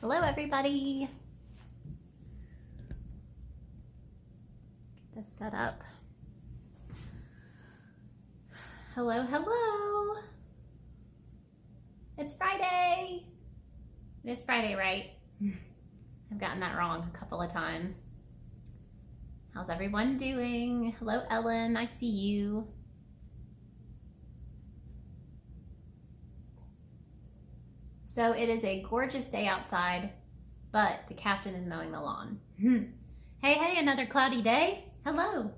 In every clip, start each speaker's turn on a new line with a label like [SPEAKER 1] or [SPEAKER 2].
[SPEAKER 1] Hello everybody. Get this set up. Hello, hello. It's Friday. It is Friday, right? I've gotten that wrong a couple of times. How's everyone doing? Hello, Ellen, I see you. So it is a gorgeous day outside, but the captain is mowing the lawn. Hey, another cloudy day. Hello.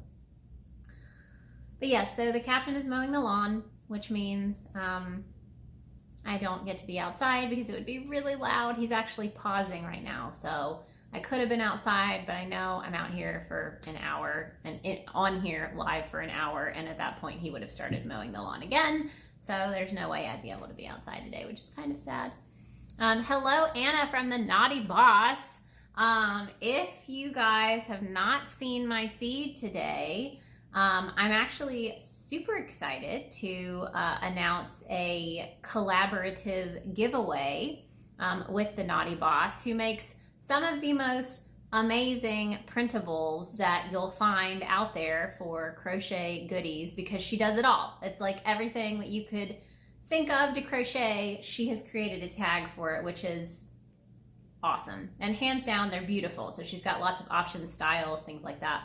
[SPEAKER 1] But yes, so the captain is mowing the lawn, which means I don't get to be outside because it would be really loud. He's actually pausing right now, so I could have been outside, but I know I'm out here for an hour and on here live for an hour, and at that point he would have started mowing the lawn again. So there's no way I'd be able to be outside today, which is kind of sad. Hello, Anna from the Naughty Boss. If you guys have not seen my feed today, I'm actually super excited to announce a collaborative giveaway with the Naughty Boss, who makes some of the most amazing printables that you'll find out there for crochet goodies, because she does it all. It's like everything that you could think of to crochet, she has created a tag for it, which is awesome. And hands down, they're beautiful. So she's got lots of options, styles, things like that.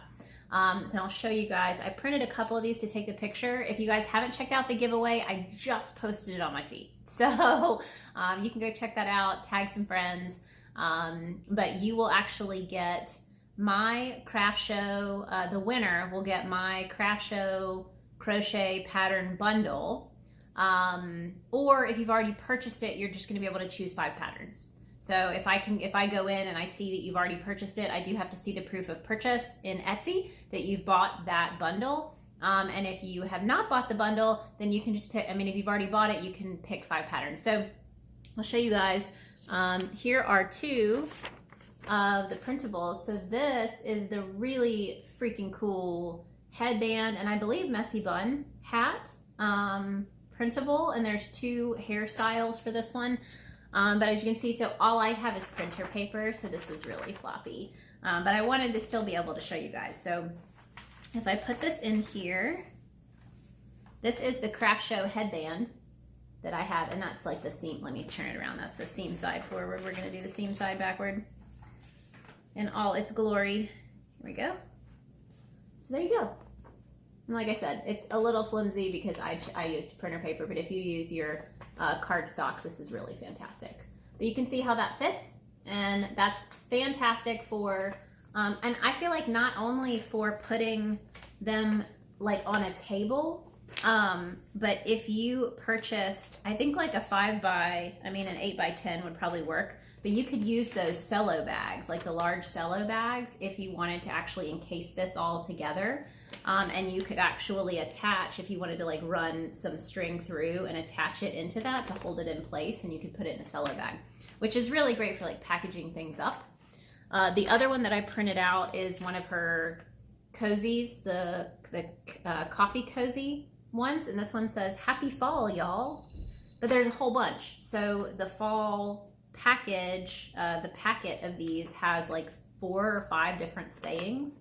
[SPEAKER 1] So I'll show you guys. I printed a couple of these to take the picture. If you guys haven't checked out the giveaway, I just posted it on my feed. So you can go check that out, tag some friends. But you will actually get my craft show, the winner will get my craft show crochet pattern bundle. Or if you've already purchased it, you're just going to be able to choose 5 patterns. So if I go in and I see that you've already purchased it, I do have to see the proof of purchase in Etsy that you've bought that bundle. And if you have not bought the bundle, then you can just pick, if you've already bought it, you can pick 5 patterns. So I'll show you guys. Here are 2 of the printables. So this is the really freaking cool headband and I believe messy bun hat printable, and there's 2 hairstyles for this one. But as you can see, so all I have is printer paper, so this is really floppy. But I wanted to still be able to show you guys. So if I put this in here, this is the craft show headband that I have, and that's like the seam. Let me turn it around. That's the seam side forward. We're going to do the seam side backward in all its glory. Here we go. So there you go. And like I said, it's a little flimsy because I used printer paper, but if you use your cardstock, this is really fantastic. But you can see how that fits, and that's fantastic for, and I feel like not only for putting them like on a table, but if you purchased, I think like a 5 by, an 8 by 10 would probably work, but you could use those cello bags, like the large cello bags, if you wanted to actually encase this all together. And you could actually attach, if you wanted to like run some string through and attach it into that to hold it in place, and you could put it in a cello bag, which is really great for like packaging things up. The other one that I printed out is one of her cozies, the coffee cozy ones, and this one says happy fall, y'all, but there's a whole bunch. So the fall package, the packet of these has like 4 or 5 different sayings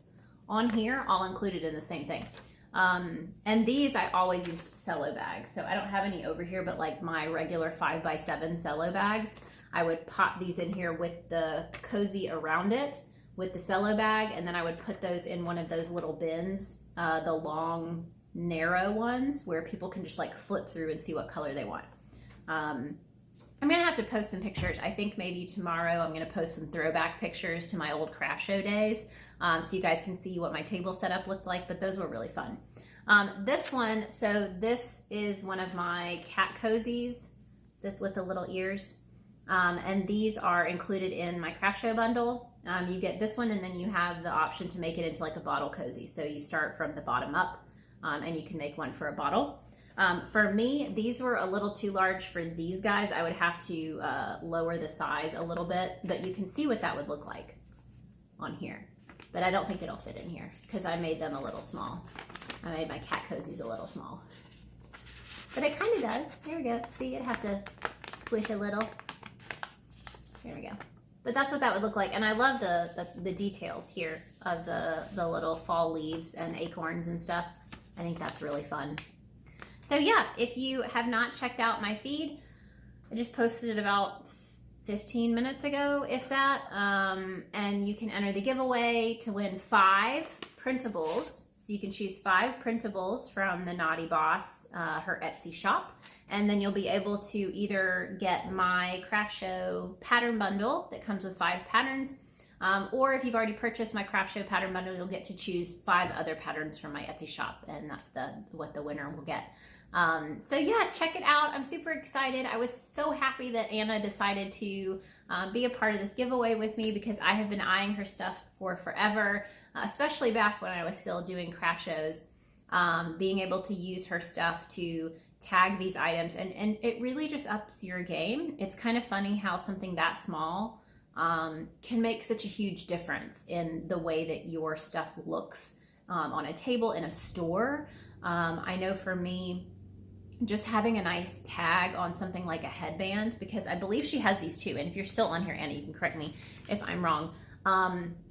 [SPEAKER 1] on here, all included in the same thing. And these I always use cello bags, so I don't have any over here, but like my regular 5 by 7 cello bags, I would pop these in here with the cozy around it with the cello bag, and then I would put those in one of those little bins, the long narrow ones where people can just like flip through and see what color they want. I'm gonna have to post some pictures. I think maybe tomorrow I'm gonna post some throwback pictures to my old craft show days, so you guys can see what my table setup looked like, but those were really fun. This one, so this is one of my cat cozies with the little ears, and these are included in my craft show bundle. You get this one, and then you have the option to make it into like a bottle cozy. So you start from the bottom up, and you can make one for a bottle. For me, these were a little too large for these guys. I would have to lower the size a little bit, but you can see what that would look like on here. But I don't think it'll fit in here because I made them a little small. I made my cat cozies a little small. But it kind of does. There we go. See, I'd have to squish a little. There we go. But that's what that would look like. And I love the details here of the little fall leaves and acorns and stuff. I think that's really fun. So yeah, if you have not checked out my feed, I just posted it about 15 minutes ago, if that. And you can enter the giveaway to win 5 printables. So you can choose 5 printables from the Naughty Boss, her Etsy shop. And then you'll be able to either get my Craft Show pattern bundle that comes with 5 patterns, or if you've already purchased my Craft Show pattern bundle, you'll get to choose 5 other patterns from my Etsy shop, and that's what the winner will get. So yeah, check it out. I'm super excited. I was so happy that Anna decided to be a part of this giveaway with me, because I have been eyeing her stuff for forever, especially back when I was still doing craft shows. Being able to use her stuff to tag these items, and it really just ups your game. It's kind of funny how something that small can make such a huge difference in the way that your stuff looks on a table in a store. I know for me, just having a nice tag on something like a headband, because I believe she has these too, and if you're still on here, Anna, you can correct me if I'm wrong,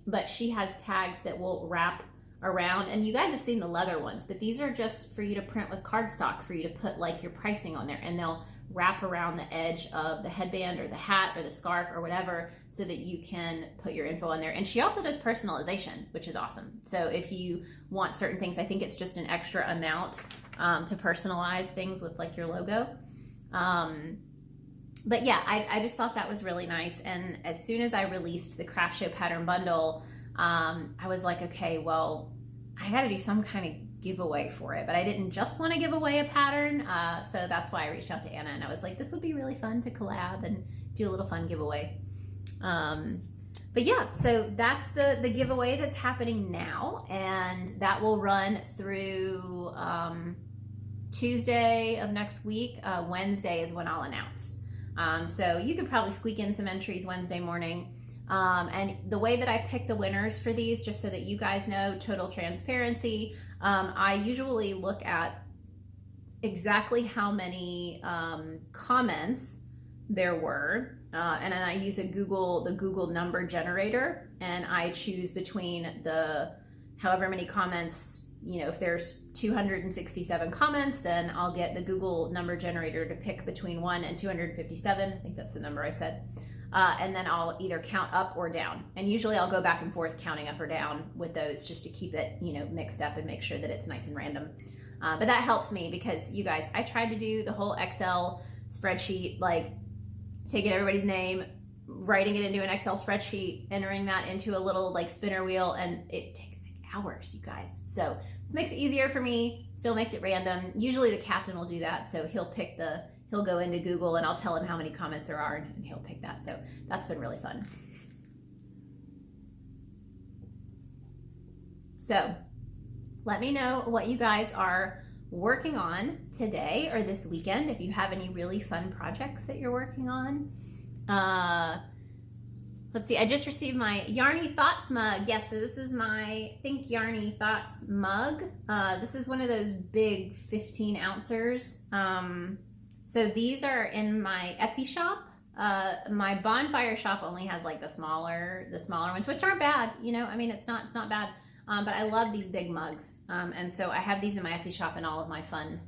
[SPEAKER 1] but she has tags that will wrap around, and you guys have seen the leather ones, but these are just for you to print with cardstock, for you to put like your pricing on there, and they'll wrap around the edge of the headband or the hat or the scarf or whatever, so that you can put your info on there. And she also does personalization, which is awesome. So if you want certain things, I think it's just an extra amount to personalize things with like your logo. But yeah, I just thought that was really nice. And as soon as I released the Craft Show pattern bundle, I was like, okay, well, I got to do some kind of giveaway for it, but I didn't just want to give away a pattern. So that's why I reached out to Anna, and I was like, this would be really fun to collab and do a little fun giveaway. But yeah, so that's the giveaway that's happening now, and that will run through Tuesday of next week. Wednesday is when I'll announce. So you could probably squeak in some entries Wednesday morning. And the way that I pick the winners for these, just so that you guys know, total transparency, I usually look at exactly how many comments there were, and then I use the Google number generator, and I choose between the however many comments. You know, if there's 267 comments, then I'll get the Google number generator to pick between 1 and 257. I think that's the number I said. And then I'll either count up or down. And usually I'll go back and forth counting up or down with those, just to keep it, you know, mixed up and make sure that it's nice and random. But that helps me, because you guys, I tried to do the whole Excel spreadsheet, like taking everybody's name, writing it into an Excel spreadsheet, entering that into a little like spinner wheel, and it takes like hours, you guys. So this makes it easier for me, still makes it random. Usually the captain will do that. So he'll go into Google, and I'll tell him how many comments there are, and he'll pick that. So that's been really fun. So let me know what you guys are working on today or this weekend, if you have any really fun projects that you're working on. Let's see, I just received my Yarny Thoughts mug. Yes, so this is my Think Yarny Thoughts mug. This is one of those big 15 ouncers. So these are in my Etsy shop. My Bonfire shop only has like the smaller ones, which aren't bad. You know, I mean, it's not bad. But I love these big mugs. And so I have these in my Etsy shop, and all of my fun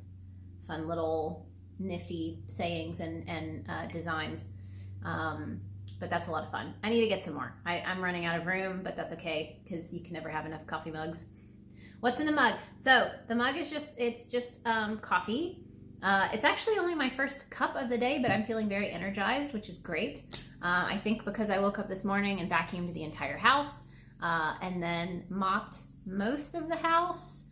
[SPEAKER 1] little nifty sayings and designs. But that's a lot of fun. I need to get some more. I'm running out of room, but that's okay, because you can never have enough coffee mugs. What's in the mug? So the mug is just coffee. It's actually only my first cup of the day, but I'm feeling very energized, which is great. I think because I woke up this morning and vacuumed the entire house, and then mopped most of the house.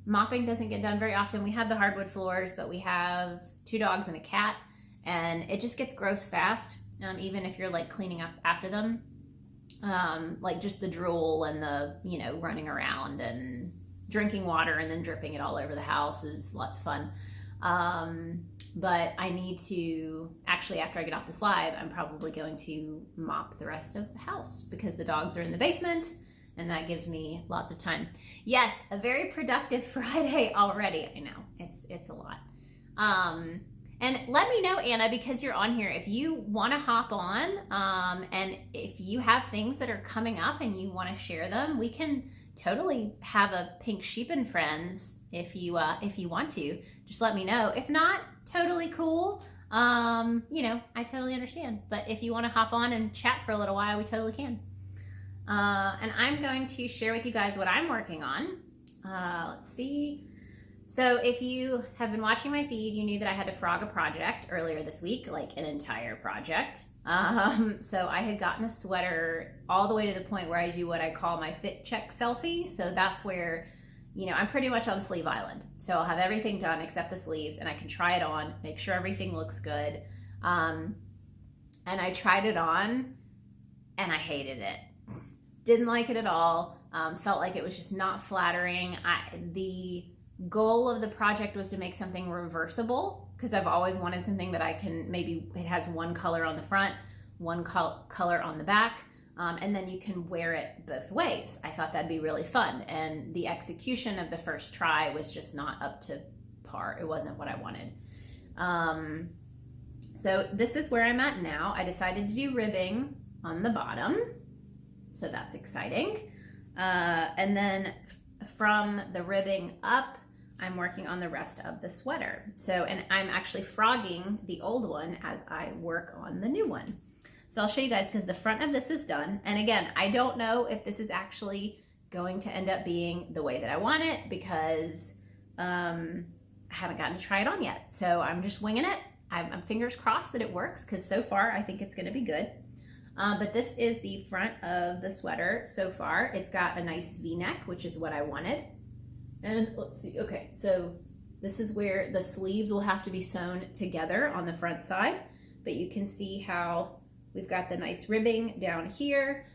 [SPEAKER 1] Mopping doesn't get done very often. We have the hardwood floors, but we have 2 dogs and a cat, and it just gets gross fast, even if you're like cleaning up after them. Like just the drool and the, you know, running around and drinking water and then dripping it all over the house is lots of fun. But I need to, actually, after I get off this live, I'm probably going to mop the rest of the house, because the dogs are in the basement, and that gives me lots of time. Yes, a very productive Friday already. I know, it's a lot. And let me know, Anna, because you're on here, if you want to hop on, and if you have things that are coming up and you want to share them, we can totally have a Pink Sheep and Friends if you want to. Just let me know. If not, totally cool. You know, I totally understand. But if you want to hop on and chat for a little while, we totally can. And I'm going to share with you guys what I'm working on. Let's see. So if you have been watching my feed, you knew that I had to frog a project earlier this week, like an entire project. So I had gotten a sweater all the way to the point where I do what I call my fit check selfie. So that's where, you know, I'm pretty much on sleeve island. So I'll have everything done except the sleeves, and I can try it on, make sure everything looks good. And I tried it on and I hated it. Didn't like it at all. Felt like it was just not flattering. The goal of the project was to make something reversible, because I've always wanted something that I can, maybe it has one color on the front, one color on the back, and then you can wear it both ways. I thought that'd be really fun, and the execution of the first try was just not up to par. It wasn't what I wanted. So this is where I'm at now. I decided to do ribbing on the bottom, so that's exciting. And then from the ribbing up, I'm working on the rest of the sweater. So, and I'm actually frogging the old one as I work on the new one. So I'll show you guys, because the front of this is done. And again, I don't know if this is actually going to end up being the way that I want it, because I haven't gotten to try it on yet. So I'm just winging it. I'm fingers crossed that it works, because so far I think it's gonna be good. But this is the front of the sweater so far. It's got a nice V-neck, which is what I wanted. And let's see, okay, so this is where the sleeves will have to be sewn together on the front side, but you can see how we've got the nice ribbing down here.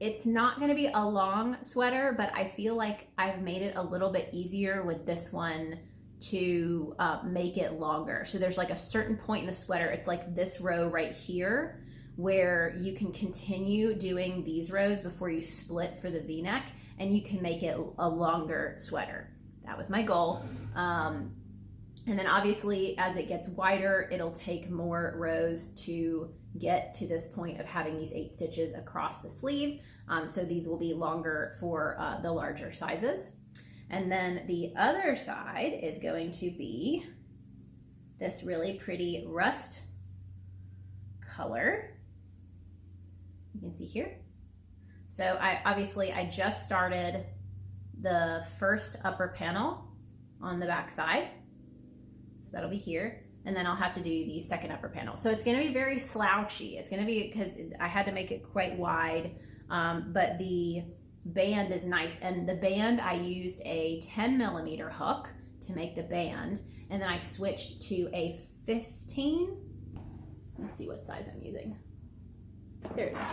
[SPEAKER 1] It's not gonna be a long sweater, but I feel like I've made it a little bit easier with this one to make it longer. So there's like a certain point in the sweater, it's like this row right here, where you can continue doing these rows before you split for the V-neck, and you can make it a longer sweater. That was my goal. And then obviously as it gets wider, it'll take more rows to get to this point of having these 8 stitches across the sleeve. So these will be longer for the larger sizes. And then the other side is going to be this really pretty rust color. You can see here. So I just started the first upper panel on the back side. So that'll be here. And then I'll have to do the second upper panel. So it's gonna be very slouchy. It's gonna be, because I had to make it quite wide, but the band is nice. And the band, I used a 10mm hook to make the band. And then I switched to a 15. Let's see what size I'm using. There it is.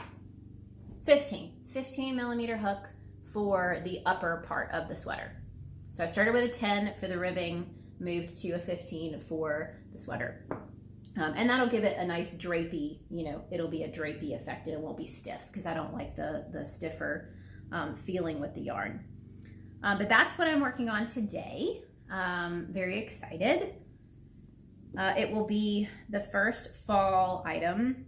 [SPEAKER 1] 15mm hook for the upper part of the sweater. So I started with a 10 for the ribbing, moved to a 15 for the sweater. And that'll give it a nice drapey, you know, it'll be a drapey effect, and it won't be stiff, because I don't like the stiffer feeling with the yarn. But that's what I'm working on today. Very excited. It will be the first fall item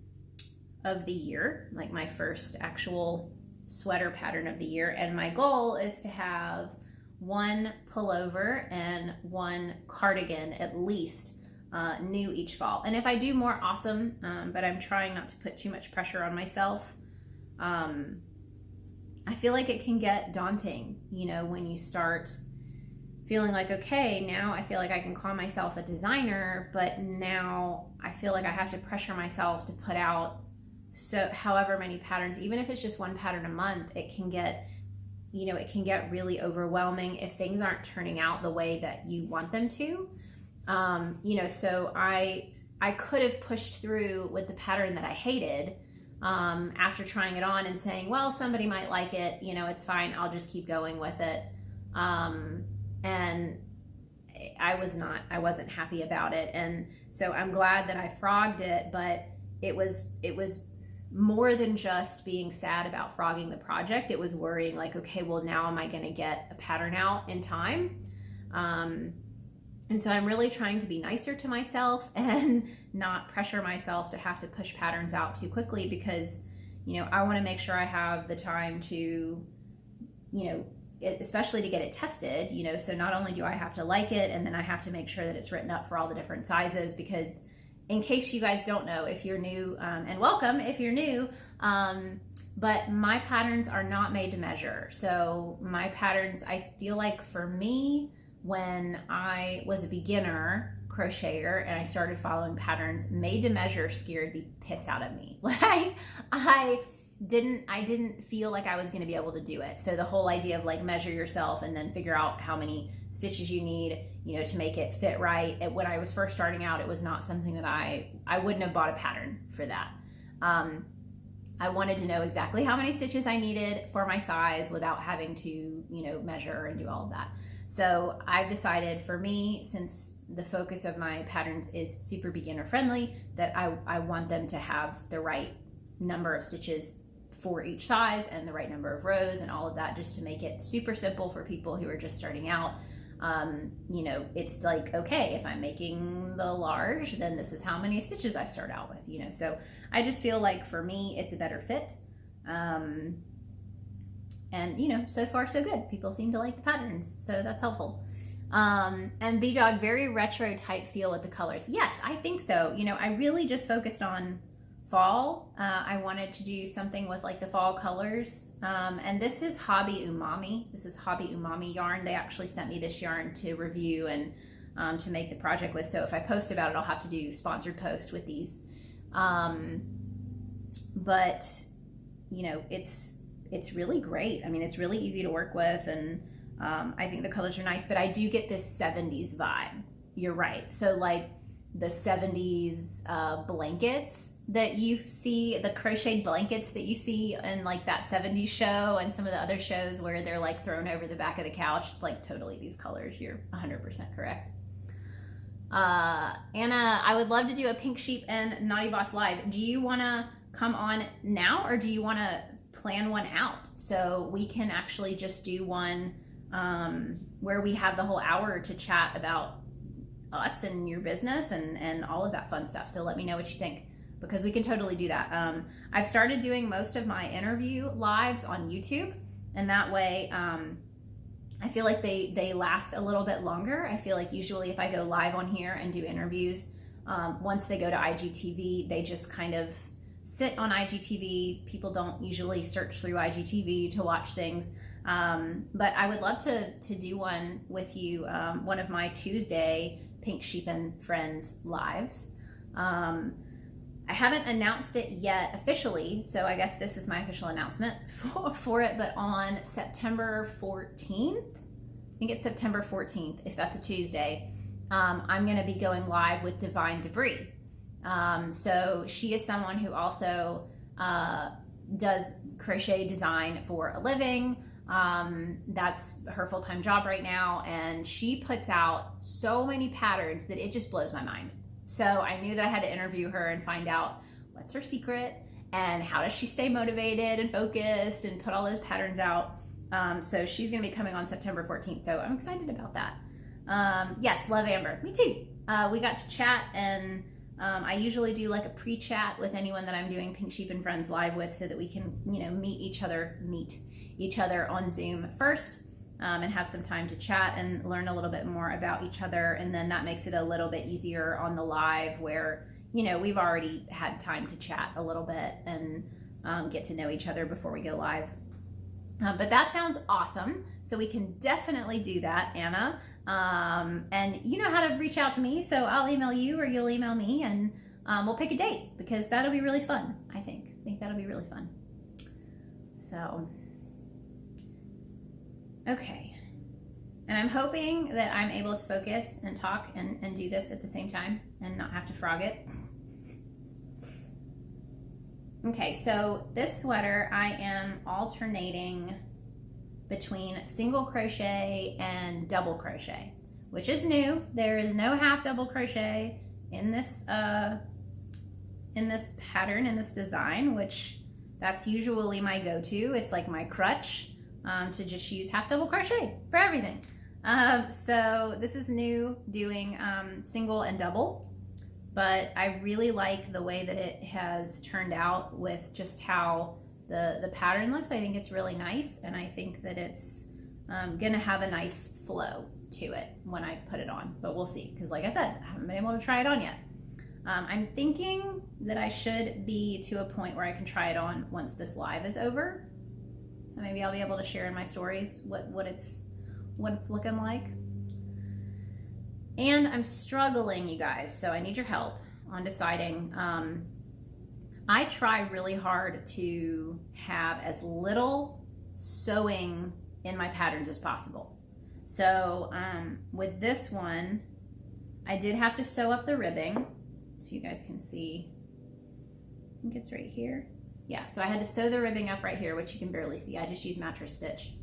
[SPEAKER 1] of the year, like my first actual sweater pattern of the year. And my goal is to have 1 pullover and 1 cardigan at least new each fall. And if I do more, awesome, but I'm trying not to put too much pressure on myself. I feel like it can get daunting, you know, when you start feeling like, okay, now I feel like I can call myself a designer, but now I feel like I have to pressure myself to put out so however many patterns, even if it's just 1 pattern a month. It can get, you know, it can get really overwhelming if things aren't turning out the way that you want them to. You know, so I could have pushed through with the pattern that I hated after trying it on and saying, well, somebody might like it, you know, it's fine, I'll just keep going with it. And I wasn't happy about it. And so I'm glad that I frogged it, but it was more than just being sad about frogging the project. It was worrying like, okay, well, now am I going to get a pattern out in time? And so I'm really trying to be nicer to myself and not pressure myself to have to push patterns out too quickly, because, you know, I want to make sure I have the time to, you know, especially to get it tested, you know, so not only do I have to like it, and then I have to make sure that it's written up for all the different sizes, because in case you guys don't know, if you're new, and welcome if you're new, but my patterns are not made to measure. So my patterns, I feel like for me, when I was a beginner crocheter and I started following patterns, made to measure scared the piss out of me. Like I didn't feel like I was going to be able to do it. So the whole idea of like measure yourself and then figure out how many stitches you need, you know, to make it fit right. When I was first starting out, it was not something that I wouldn't have bought a pattern for that. I wanted to know exactly how many stitches I needed for my size without having to, you know, measure and do all of that. So I've decided for me, since the focus of my patterns is super beginner friendly, that I want them to have the right number of stitches for each size and the right number of rows and all of that, just to make it super simple for people who are just starting out. You know, it's like, okay, if I'm making the large, then this is how many stitches I start out with, you know. So I just feel like for me, it's a better fit. And, you know, so far so good. People seem to like the patterns, so that's helpful. And B-Dog, very retro type feel with the colors. Yes, I think so. You know, I really just focused on fall. I wanted to do something with like the fall colors. And this is Hobby Umami. This is Hobby Umami yarn. They actually sent me this yarn to review and to make the project with. So if I post about it, I'll have to do sponsored posts with these. But, you know, it's really great. I mean, it's really easy to work with, and I think the colors are nice, but I do get this 70s vibe. You're right. So like the 70s blankets that you see, the crocheted blankets that you see in like that 70s show and some of the other shows where they're like thrown over the back of the couch. It's like totally these colors. You're 100% correct. Anna, I would love to do a Pink Sheep and Naughty Boss live. Do you want to come on now, or do you want to plan one out so we can actually just do one where we have the whole hour to chat about us and your business and all of that fun stuff? So let me know what you think, because we can totally do that. I've started doing most of my interview lives on YouTube, and that way I feel like they last a little bit longer. I feel like usually if I go live on here and do interviews, once they go to IGTV, they just kind of sit on IGTV. People don't usually search through IGTV to watch things. But I would love to do one with you, one of my Tuesday Pink Sheep and Friends lives. I haven't announced it yet officially, so I guess this is my official announcement for it, but on September 14th, I think it's September 14th, if that's a Tuesday, I'm going to be going live with Divine Debris. So she is someone who also does crochet design for a living. That's her full-time job right now, and she puts out so many patterns that it just blows my mind. So I knew that I had to interview her and find out what's her secret and how does she stay motivated and focused and put all those patterns out. So she's going to be coming on September 14th, so I'm excited about that. Yes, love Amber. Me too. We got to chat, and I usually do like a pre-chat with anyone that I'm doing Pink Sheep and Friends live with, so that we can, you know, meet each other on Zoom first, and have some time to chat and learn a little bit more about each other. And then that makes it a little bit easier on the live where, you know, we've already had time to chat a little bit and get to know each other before we go live. But that sounds awesome. So we can definitely do that, Anna. And you know how to reach out to me, so I'll email you or you'll email me, and we'll pick a date, because that'll be really fun. I think that'll be really fun. So, okay. And I'm hoping that I'm able to focus and talk and do this at the same time and not have to frog it. Okay, so this sweater I am alternating between single crochet and double crochet, which is new. There is no half double crochet in this pattern, in this design, which that's usually my go-to. It's like my crutch, to just use half double crochet for everything. So this is new, doing single and double, but I really like the way that it has turned out with just how the pattern looks. I think it's really nice, and I think that it's gonna have a nice flow to it when I put it on, but we'll see, because like I said, I haven't been able to try it on yet. I'm thinking that I should be to a point where I can try it on once this live is over. So maybe I'll be able to share in my stories what it's looking like. And I'm struggling, you guys, so I need your help on deciding. I try really hard to have as little sewing in my patterns as possible. So with this one, I did have to sew up the ribbing, so you guys can see. I think it's right here. Yeah, so I had to sew the ribbing up right here, which you can barely see. I just used mattress stitch.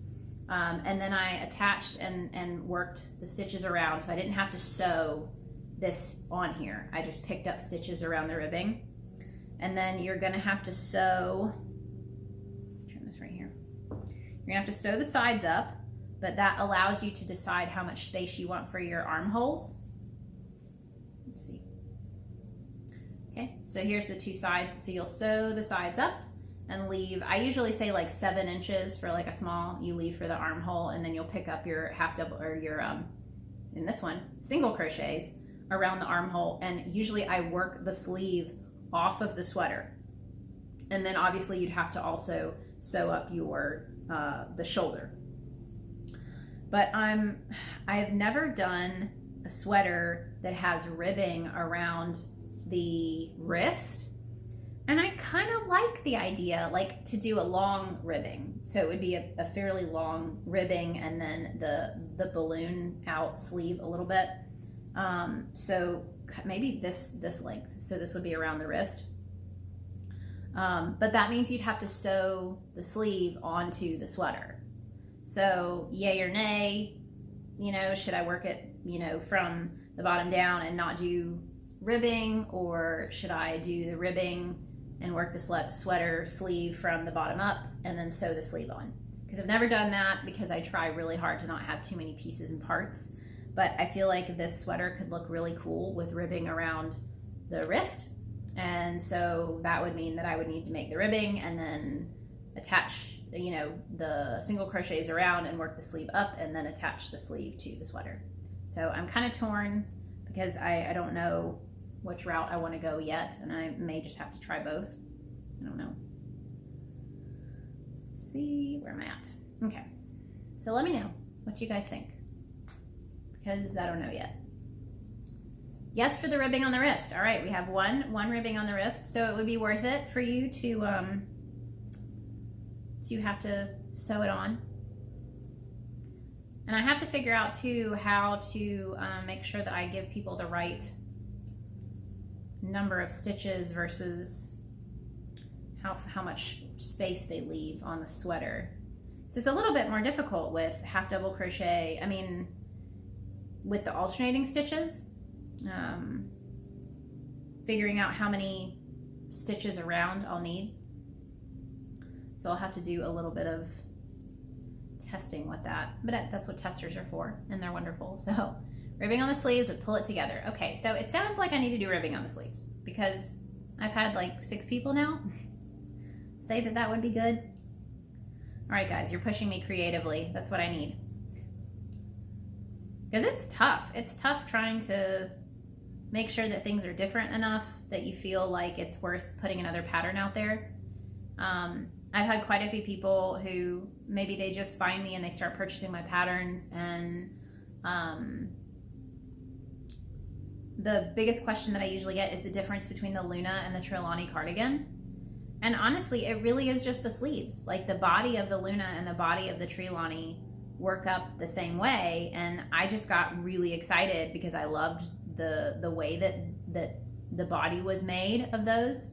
[SPEAKER 1] And then I attached and worked the stitches around, so I didn't have to sew this on here. I just picked up stitches around the ribbing. And then you're gonna have to sew, turn this right here. You're gonna have to sew the sides up, but that allows you to decide how much space you want for your armholes. Let's see. Okay, so here's the two sides. So you'll sew the sides up and leave, I usually say like 7 inches for like a small, you leave for the armhole, and then you'll pick up your half double, or your, in this one, single crochets around the armhole. And usually I work the sleeve off of the sweater. And then obviously you'd have to also sew up your, the shoulder. But I've never done a sweater that has ribbing around the wrist. And I kind of like the idea, like to do a long ribbing. So it would be a fairly long ribbing, and then the balloon out sleeve a little bit. So maybe this length. So this would be around the wrist. But that means you'd have to sew the sleeve onto the sweater. So yay or nay, you know, should I work it, you know, from the bottom down and not do ribbing, or should I do the ribbing and work the sweater sleeve from the bottom up and then sew the sleeve on? Because I've never done that, because I try really hard to not have too many pieces and parts. But I feel like this sweater could look really cool with ribbing around the wrist. And so that would mean that I would need to make the ribbing and then attach, you know, the single crochets around and work the sleeve up and then attach the sleeve to the sweater. So I'm kind of torn, because I don't know which route I want to go yet, and I may just have to try both. I don't know. Let's see where am I at. Okay, so let me know what you guys think, because I don't know yet. Yes for the ribbing on the wrist. All right, we have one ribbing on the wrist, so it would be worth it for you to have to sew it on. And I have to figure out too how to make sure that I give people the right number of stitches versus how much space they leave on the sweater. So it's a little bit more difficult with half double crochet. I mean, with the alternating stitches, figuring out how many stitches around I'll need. So I'll have to do a little bit of testing with that, but that's what testers are for, and they're wonderful. So ribbing on the sleeves would pull it together. Okay, so it sounds like I need to do ribbing on the sleeves, because I've had like 6 people now say that would be good. All right, guys, you're pushing me creatively. That's what I need. Because it's tough. It's tough trying to make sure that things are different enough that you feel like it's worth putting another pattern out there. I've had quite a few people who maybe they just find me and they start purchasing my patterns, and the biggest question that I usually get is the difference between the Luna and the Trilani cardigan. And honestly, it really is just the sleeves. Like the body of the Luna and the body of the Trilani work up the same way, and I just got really excited because I loved the way that the body was made of those.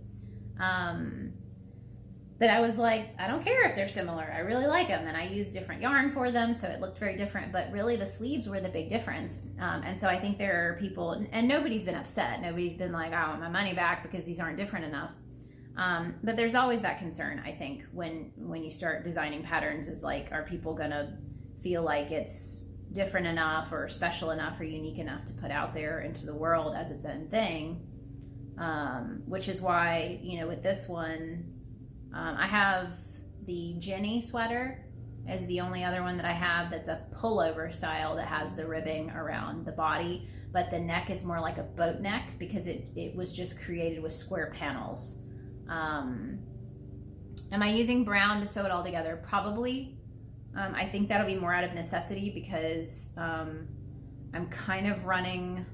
[SPEAKER 1] That I was like, I don't care if they're similar. I really like them, and I used different yarn for them, so it looked very different. But really, the sleeves were the big difference. And so I think there are people, and nobody's been upset. Nobody's been like, I want my money back because these aren't different enough. But there's always that concern, I think, when you start designing patterns, is like, are people gonna feel like it's different enough or special enough or unique enough to put out there into the world as its own thing. Which is why, you know, with this one, I have the Jenny sweater as the only other one that I have that's a pullover style that has the ribbing around the body, but the neck is more like a boat neck because it was just created with square panels. Am I using brown to sew it all together? Probably. I think that'll be more out of necessity because I'm kind of running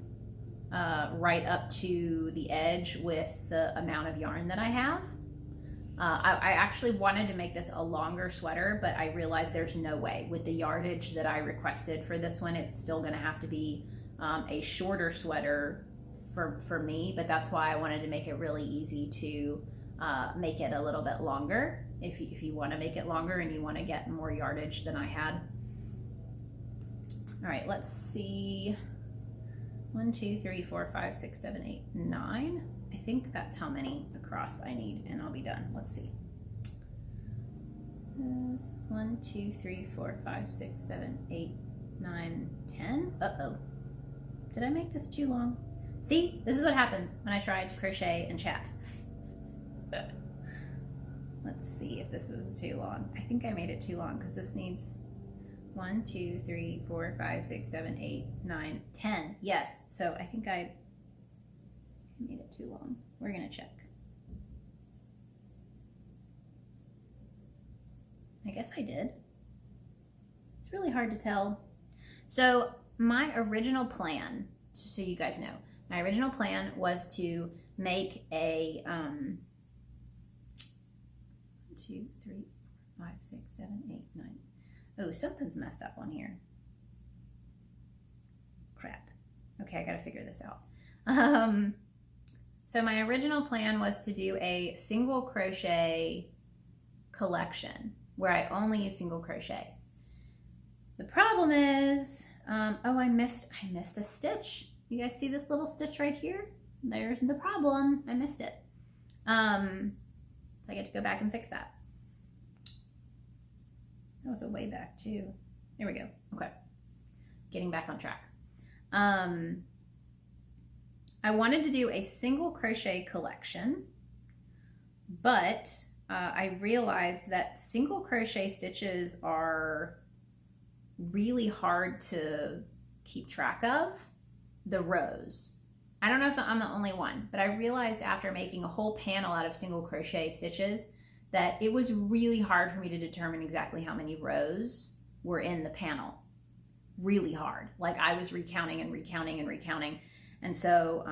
[SPEAKER 1] right up to the edge with the amount of yarn that I have. I actually wanted to make this a longer sweater, but I realized there's no way. With the yardage that I requested for this one, it's still going to have to be a shorter sweater for me, but that's why I wanted to make it really easy to make it a little bit longer if you want to make it longer and you want to get more yardage than I had. All right, let's see. 1, 2, 3, 4, 5, 6, 7, 8, 9. I think that's how many across I need, and I'll be done. Let's see. This is 1, 2, 3, 4, 5, 6, 7, 8, 9, 10. Uh-oh. Did I make this too long? See, this is what happens when I try to crochet and chat. Let's see if this is too long. I think I made it too long because this needs 1, 2, 3, 4, 5, 6, 7, 8, 9, 10. Yes, so I think I made it too long. We're gonna check. I guess I did. It's really hard to tell. So my original plan, just so you guys know, my original plan was to make a 1, 2, 3, 5, 6, 7, 8, 9. Oh, something's messed up on here. Crap. Okay, I gotta figure this out. So my original plan was to do a single crochet collection where I only use single crochet. The problem is, oh, I missed a stitch. You guys see this little stitch right here? There's the problem. I missed it. So I get to go back and fix that. That was a way back too. There we go. Okay. Getting back on track. I wanted to do a single crochet collection, but I realized that single crochet stitches are really hard to keep track of, the rows. I don't know if I'm the only one, but I realized after making a whole panel out of single crochet stitches that it was really hard for me to determine exactly how many rows were in the panel. Really hard. Like I was recounting and recounting and recounting. And so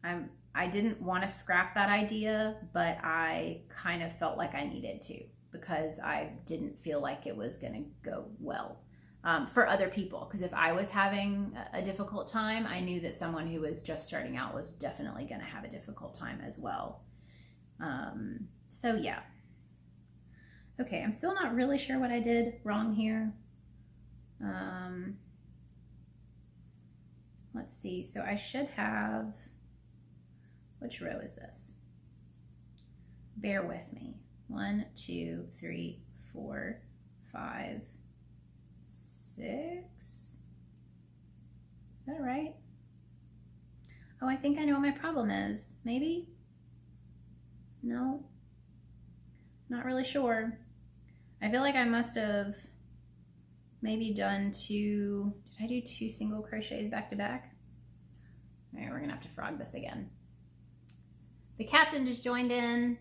[SPEAKER 1] I didn't want to scrap that idea, but I kind of felt like I needed to because I didn't feel like it was going to go well for other people. Because if I was having a difficult time, I knew that someone who was just starting out was definitely going to have a difficult time as well. So yeah. Okay, I'm still not really sure what I did wrong here. Let's see, so I should have, which row is this? Bear with me. 1, 2, 3, 4, 5, 6. Is that right? Oh, I think I know what my problem is. Maybe? No? Not really sure. I feel like I must have maybe done 2, did I do 2 single crochets back to back? All right, we're gonna have to frog this again. The captain just joined in.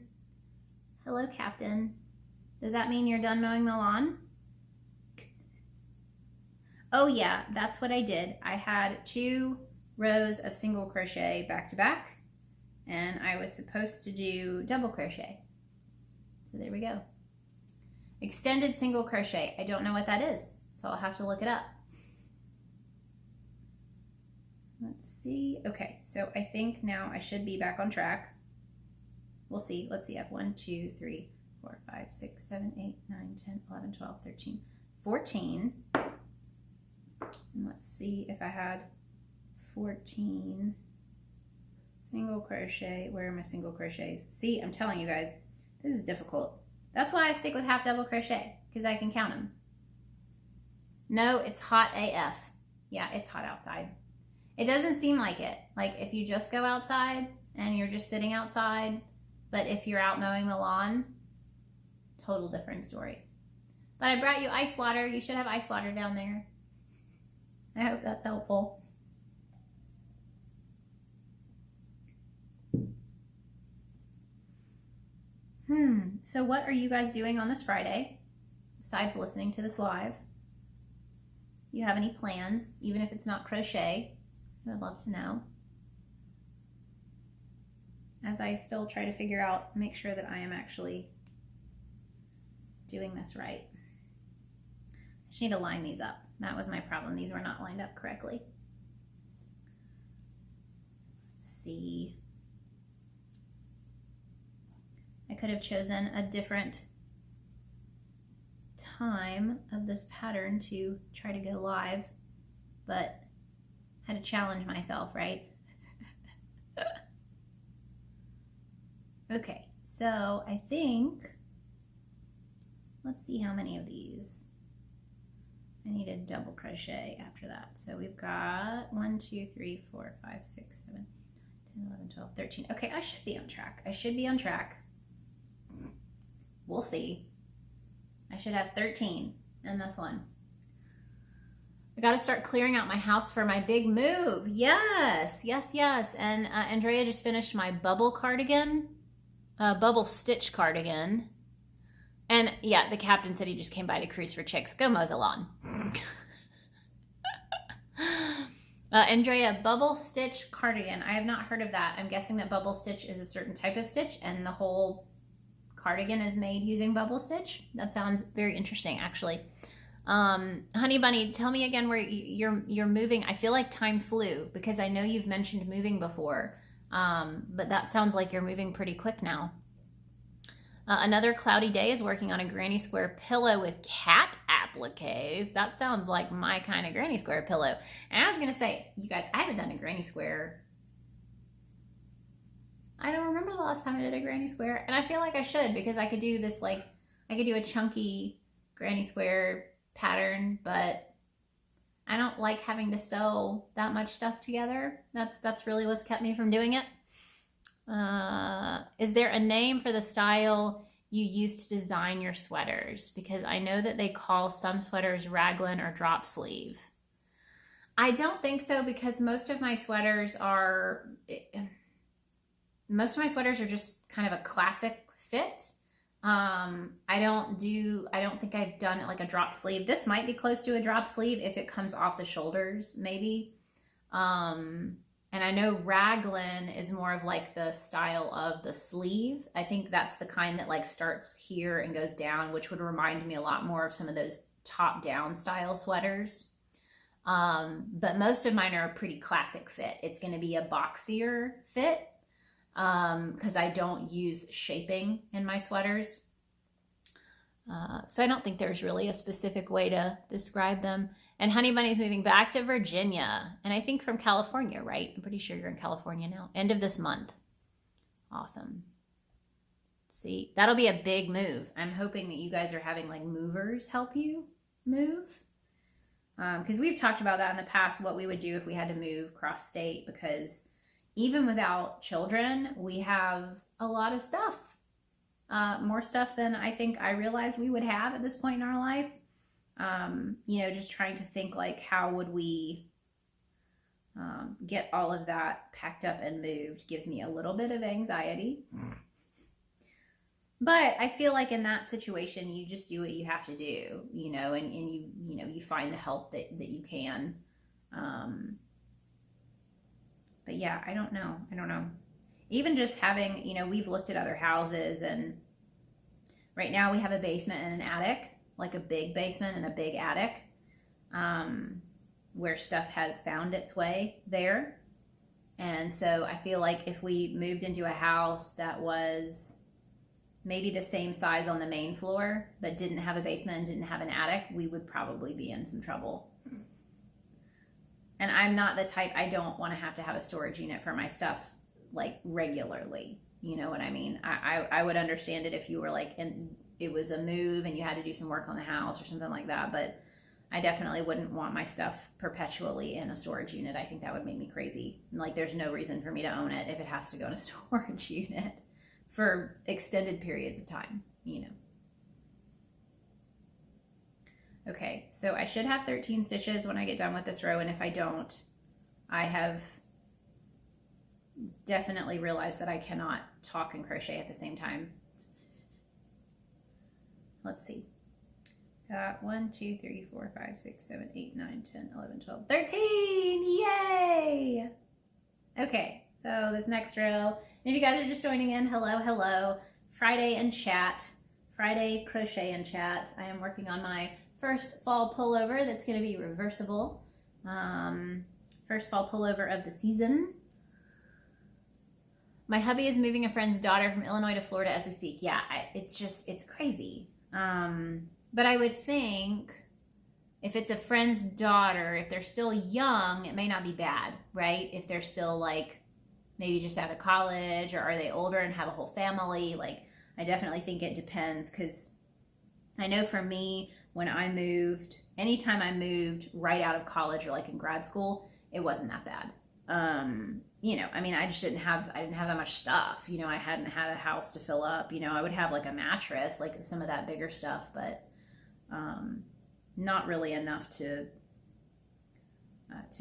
[SPEAKER 1] Hello, Captain. Does that mean you're done mowing the lawn? Oh yeah, that's what I did. I had 2 rows of single crochet back to back, and I was supposed to do double crochet. So there we go. Extended single crochet. I don't know what that is, so I'll have to look it up. Let's see. Okay, so I think now I should be back on track. We'll see. Let's see. I have 1, 2, 3, 4, 5, 6, 7, 8, 9, 10, 11, 12, 13, 14. And let's see if I had 14 single crochet. Where are my single crochets? See, I'm telling you guys, this is difficult. That's why I stick with half double crochet, because I can count them. No, it's hot AF. Yeah, it's hot outside. It doesn't seem like it. Like if you just go outside and you're just sitting outside, but if you're out mowing the lawn, total different story. But I brought you ice water. You should have ice water down there. I hope that's helpful. So what are you guys doing on this Friday besides listening to this live? You have any plans, even if it's not crochet? I would love to know. As I still try to figure out, make sure that I am actually doing this right. I just need to line these up. That was my problem. These were not lined up correctly. Let's see. I could have chosen a different time of this pattern to try to go live, but I had to challenge myself, right? Okay, so I think, let's see how many of these. I need a double crochet after that. So we've got 1, 2, 3, 4, 5, 6, 7, 10, 11, 12, 13. Okay, I should be on track. I should be on track. We'll see. I should have 13 in this one. I got to start clearing out my house for my big move. Yes, yes, yes. And Andrea just finished my bubble cardigan, bubble stitch cardigan. And yeah, the captain said he just came by to cruise for chicks. Go mow the lawn. Andrea, bubble stitch cardigan. I have not heard of that. I'm guessing that bubble stitch is a certain type of stitch and the whole cardigan is made using bubble stitch. That sounds very interesting, actually. Honey Bunny, tell me again where you're moving. I feel like time flew because I know you've mentioned moving before, but that sounds like you're moving pretty quick now. Another cloudy day is working on a granny square pillow with cat appliques. That sounds like my kind of granny square pillow. And I was going to say, you guys, I haven't done a granny square. I don't remember the last time I did a granny square. And I feel like I should because I could do this, like, I could do a chunky granny square pattern, but I don't like having to sew that much stuff together. That's really what's kept me from doing it. Is there a name for the style you use to design your sweaters? Because I know that they call some sweaters raglan or drop sleeve. I don't think so because most of my sweaters are just kind of a classic fit. I don't think I've done it like a drop sleeve. This might be close to a drop sleeve if it comes off the shoulders, maybe. And I know raglan is more of like the style of the sleeve. I think that's the kind that like starts here and goes down, which would remind me a lot more of some of those top-down style sweaters. But most of mine are a pretty classic fit. It's going to be a boxier fit because I don't use shaping in my sweaters. So I don't think there's really a specific way to describe them. And Honey Bunny's moving back to Virginia. And I think from California, right? I'm pretty sure you're in California now. End of this month. Awesome. See, that'll be a big move. I'm hoping that you guys are having like movers help you move. Because we've talked about that in the past, what we would do if we had to move cross state. Because even without children, we have a lot of stuff. More stuff than I think I realized we would have at this point in our life. Just trying to think like how would we get all of that packed up and moved gives me a little bit of anxiety. But I feel like in that situation, you just do what you have to do, and you find the help that you can. But yeah, I don't know. Even just having, we've looked at other houses, and right now we have a basement and an attic, like a big basement and a big attic, where stuff has found its way there. And so I feel like if we moved into a house that was maybe the same size on the main floor, but didn't have a basement and didn't have an attic, we would probably be in some trouble. And I'm not the type, I don't want to have a storage unit for my stuff like regularly. You know what I mean? I would understand it if you were like, and it was a move and you had to do some work on the house or something like that. But I definitely wouldn't want my stuff perpetually in a storage unit. I think that would make me crazy. Like, there's no reason for me to own it if it has to go in a storage unit for extended periods of time, you know. Okay, so I should have 13 stitches when I get done with this row, and if I don't, I have definitely realized that I cannot talk and crochet at the same time. Let's see. Got 1, 2, 3, 4, 5, 6, 7, 8, 9, 10, 11, 12, 13. Yay! Okay, so this next row, and if you guys are just joining in, hello, hello. Friday and chat. Friday crochet and chat. I am working on my first fall pullover that's going to be reversible. First fall pullover of the season. My hubby is moving a friend's daughter from Illinois to Florida as we speak. Yeah, it's crazy. But I would think if it's a friend's daughter, if they're still young, it may not be bad, right? If they're still like maybe just out of college, or are they older and have a whole family? Like, I definitely think it depends, because I know for me, when I moved, anytime I moved right out of college or like in grad school, it wasn't that bad. You know, I mean, I didn't have that much stuff. You know, I hadn't had a house to fill up. You know, I would have like a mattress, like some of that bigger stuff, but not really enough to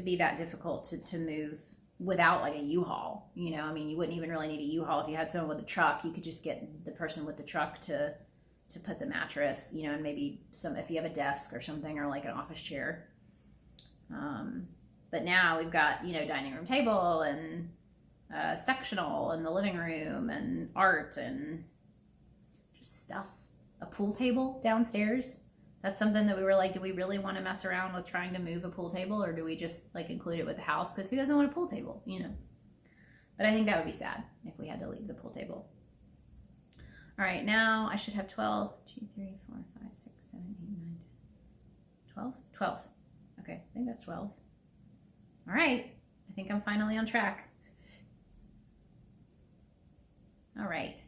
[SPEAKER 1] be that difficult to move without like a U-Haul. You know, I mean, you wouldn't even really need a U-Haul. If you had someone with a truck, you could just get the person with the truck to put the mattress, you know, and maybe if you have a desk or something, or like an office chair. But now we've got, you know, dining room table and sectional in the living room and art and just stuff. A pool table downstairs. That's something that we were like, do we really want to mess around with trying to move a pool table, or do we just like include it with the house? Because who doesn't want a pool table, you know? But I think that would be sad if we had to leave the pool table. All right, now I should have 12, 2, 3, 4, 5, 6, 7, 8, 9, 12? 12. Okay, I think that's 12. All right, I think I'm finally on track. All right,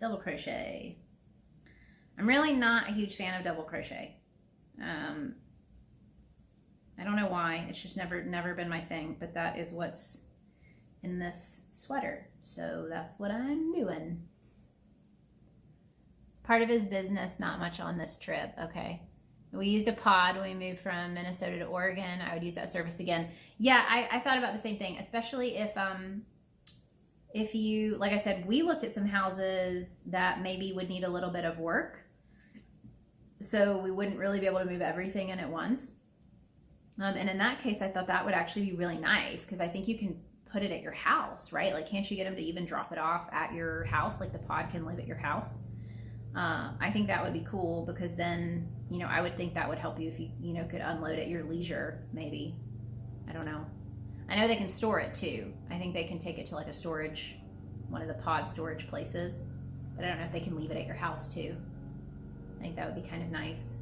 [SPEAKER 1] double crochet. I'm really not a huge fan of double crochet. I don't know why, it's just never been my thing, but that is what's in this sweater. So that's what I'm doing. Part of his business, not much on this trip. Okay. We used a pod when we moved from Minnesota to Oregon. I would use that service again. Yeah, I thought about the same thing, especially if you, like I said, we looked at some houses that maybe would need a little bit of work. So we wouldn't really be able to move everything in at once. And in that case, I thought that would actually be really nice, because I think you can put it at your house, right? Like, can't you get them to even drop it off at your house? Like, the pod can live at your house. I think that would be cool, because then, you know, I would think that would help you if you know, could unload at your leisure, maybe. I don't know. I know they can store it too. I think they can take it to like a storage, one of the pod storage places, but I don't know if they can leave it at your house too. I think that would be kind of nice.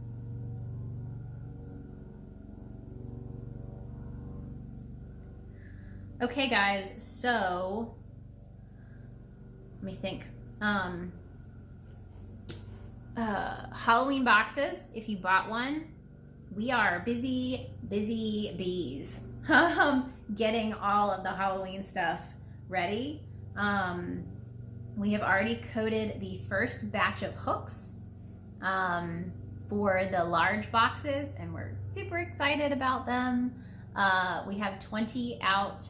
[SPEAKER 1] Okay guys, so let me think. Halloween boxes, if you bought one, we are busy bees getting all of the Halloween stuff ready. We have already coded the first batch of hooks for the large boxes, and we're super excited about them. We have 20 out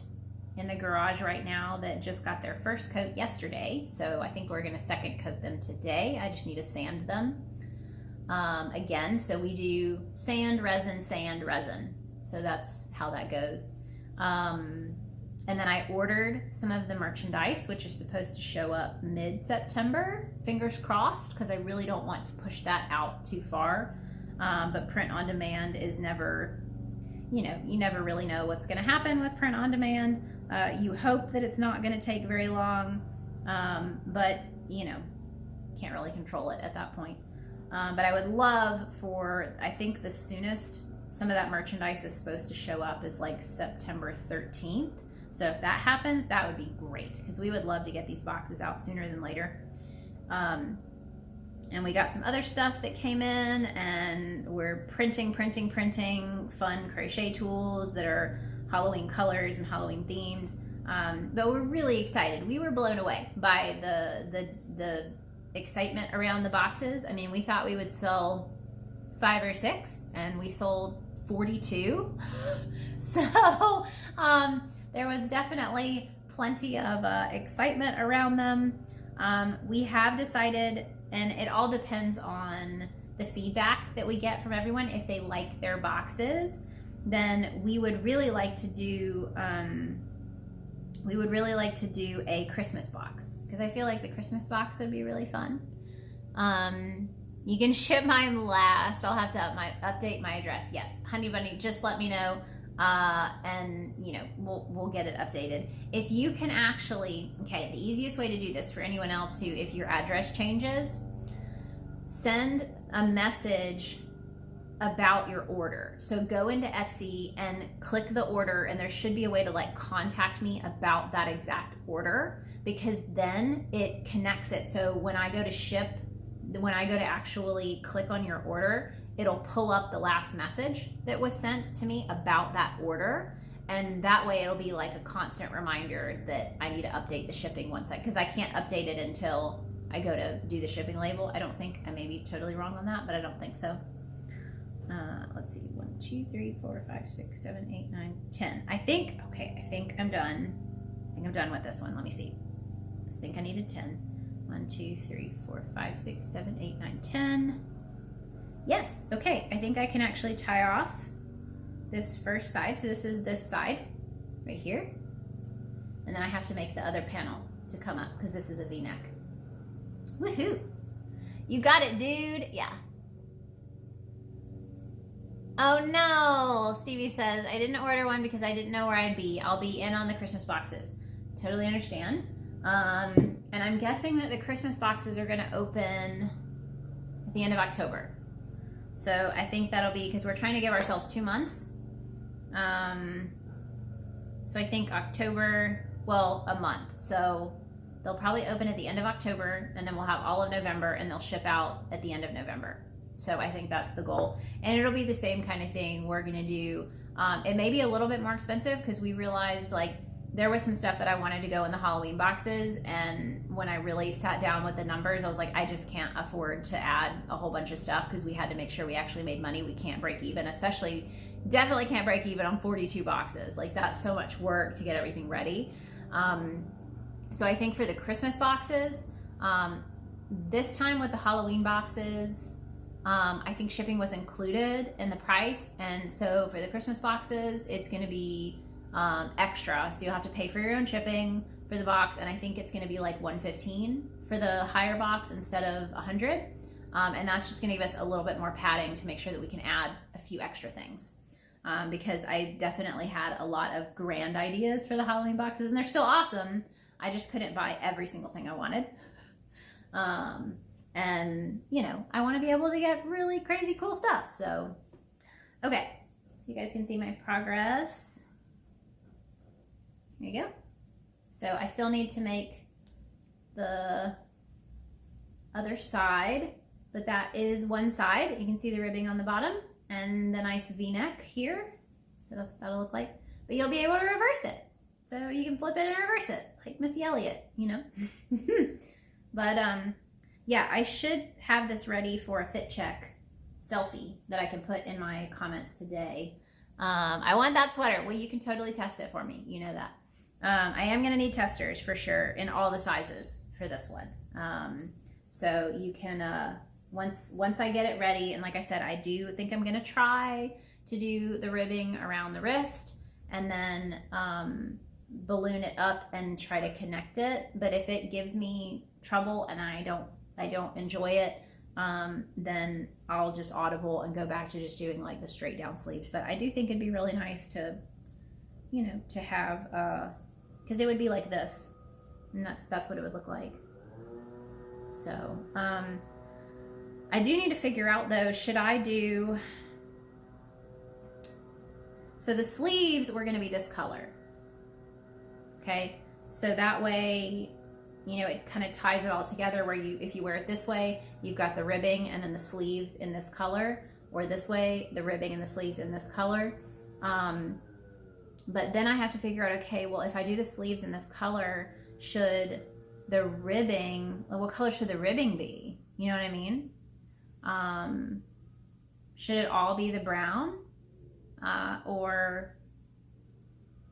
[SPEAKER 1] in the garage right now that just got their first coat yesterday, so I think we're going to second coat them today. I just need to sand them again. So we do sand, resin, so that's how that goes. And then I ordered some of the merchandise, which is supposed to show up mid-September, fingers crossed, because I really don't want to push that out too far. But print on demand is never, you know, you never really know what's going to happen with print on demand. You hope that it's not going to take very long, but, you know, can't really control it at that point. But I would love for, I think the soonest some of that merchandise is supposed to show up is like September 13th. So if that happens, that would be great, because we would love to get these boxes out sooner than later. And we got some other stuff that came in, and we're printing fun crochet tools that are Halloween colors and Halloween themed. But we're really excited. We were blown away by the excitement around the boxes. I mean, we thought we would sell 5 or 6, and we sold 42. So there was definitely plenty of excitement around them. We have decided, and it all depends on the feedback that we get from everyone. If they like their boxes, then we would really like to do a Christmas box, because I feel like the Christmas box would be really fun. You can ship mine last. I'll have to update my address. Yes, Honey Bunny, just let me know, and you know, we'll get it updated. If you can actually, okay, the easiest way to do this for anyone else if your address changes, send a message about your order. So go into Etsy and click the order, and there should be a way to like contact me about that exact order, because then it connects it. So when I go to ship, when I go to actually click on your order, it'll pull up the last message that was sent to me about that order. And that way it'll be like a constant reminder that I need to update the shipping because I can't update it until I go to do the shipping label. I don't think, I may be totally wrong on that, but I don't think so. Let's see, 1, 2, 3, 4, 5, 6, 7, 8, 9, 10. I think I'm done. I think I'm done with this one. Let me see. I think I needed 10. 1, 2, 3, 4, 5, 6, 7, 8, 9, 10. Yes, okay. I think I can actually tie off this first side. So this is this side right here. And then I have to make the other panel to come up because this is a V-neck. Woohoo! You got it, dude. Yeah. Oh no, Stevie says, I didn't order one because I didn't know where I'd be. I'll be in on the Christmas boxes. Totally understand. And I'm guessing that the Christmas boxes are going to open at the end of October. So I think that'll be, because we're trying to give ourselves 2 months. So I think October, well, a month. So they'll probably open at the end of October, and then we'll have all of November, and they'll ship out at the end of November. So I think that's the goal. And it'll be the same kind of thing we're going to do. It may be a little bit more expensive because we realized like there was some stuff that I wanted to go in the Halloween boxes. And when I really sat down with the numbers, I was like, I just can't afford to add a whole bunch of stuff because we had to make sure we actually made money. We can't break even, definitely can't break even on 42 boxes. Like that's so much work to get everything ready. So I think for the Christmas boxes, this time with the Halloween boxes, I think shipping was included in the price, and so for the Christmas boxes it's going to be extra, so you'll have to pay for your own shipping for the box, and I think it's going to be like $115 for the higher box instead of $100, and that's just going to give us a little bit more padding to make sure that we can add a few extra things, because I definitely had a lot of grand ideas for the Halloween boxes, and they're still awesome. I just couldn't buy every single thing I wanted. And you know, I want to be able to get really crazy cool stuff. So, okay, so you guys can see my progress. There you go. So I still need to make the other side, but that is one side. You can see the ribbing on the bottom and the nice V-neck here. So that's what that'll look like. But you'll be able to reverse it. So you can flip it and reverse it, like Missy Elliott, you know? But, yeah, I should have this ready for a fit check selfie that I can put in my comments today. I want that sweater. Well, you can totally test it for me. You know that. I am going to need testers for sure in all the sizes for this one. So you can, once I get it ready, and like I said, I do think I'm going to try to do the ribbing around the wrist and then balloon it up and try to connect it. But if it gives me trouble and I don't enjoy it, then I'll just audible and go back to just doing like the straight down sleeves. But I do think it'd be really nice to, you know, to have, because it would be like this, and that's what it would look like. So, I do need to figure out though, should I do, so the sleeves were going to be this color. Okay. So that way, you know, it kind of ties it all together where if you wear it this way, you've got the ribbing and then the sleeves in this color, or this way, the ribbing and the sleeves in this color. But then I have to figure out, okay, well, if I do the sleeves in this color, should the ribbing, what color should the ribbing be? You know what I mean? Should it all be the brown? Or,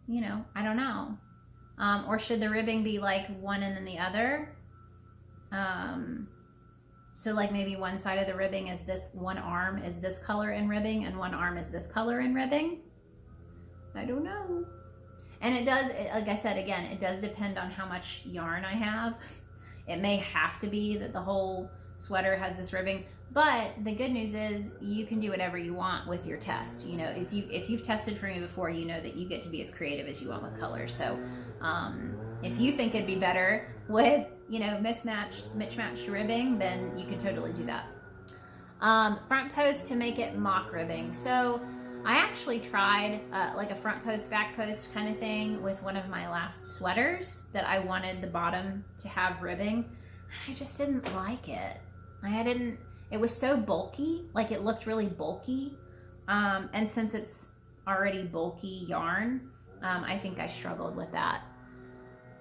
[SPEAKER 1] you know, I don't know. Or should the ribbing be like one and then the other? So like maybe one side of the ribbing is this, one arm is this color in ribbing and one arm is this color in ribbing. I don't know. And it does, like I said, again, it does depend on how much yarn I have. It may have to be that the whole sweater has this ribbing, but the good news is you can do whatever you want with your test. You know, if you've tested for me before, you know that you get to be as creative as you want with colors. So if you think it'd be better with, you know, mismatched ribbing, then you can totally do that. Front post to make it mock ribbing. So I actually tried like a front post, back post kind of thing with one of my last sweaters that I wanted the bottom to have ribbing. I just didn't like it. It was so bulky, like it looked really bulky. And since it's already bulky yarn, I think I struggled with that.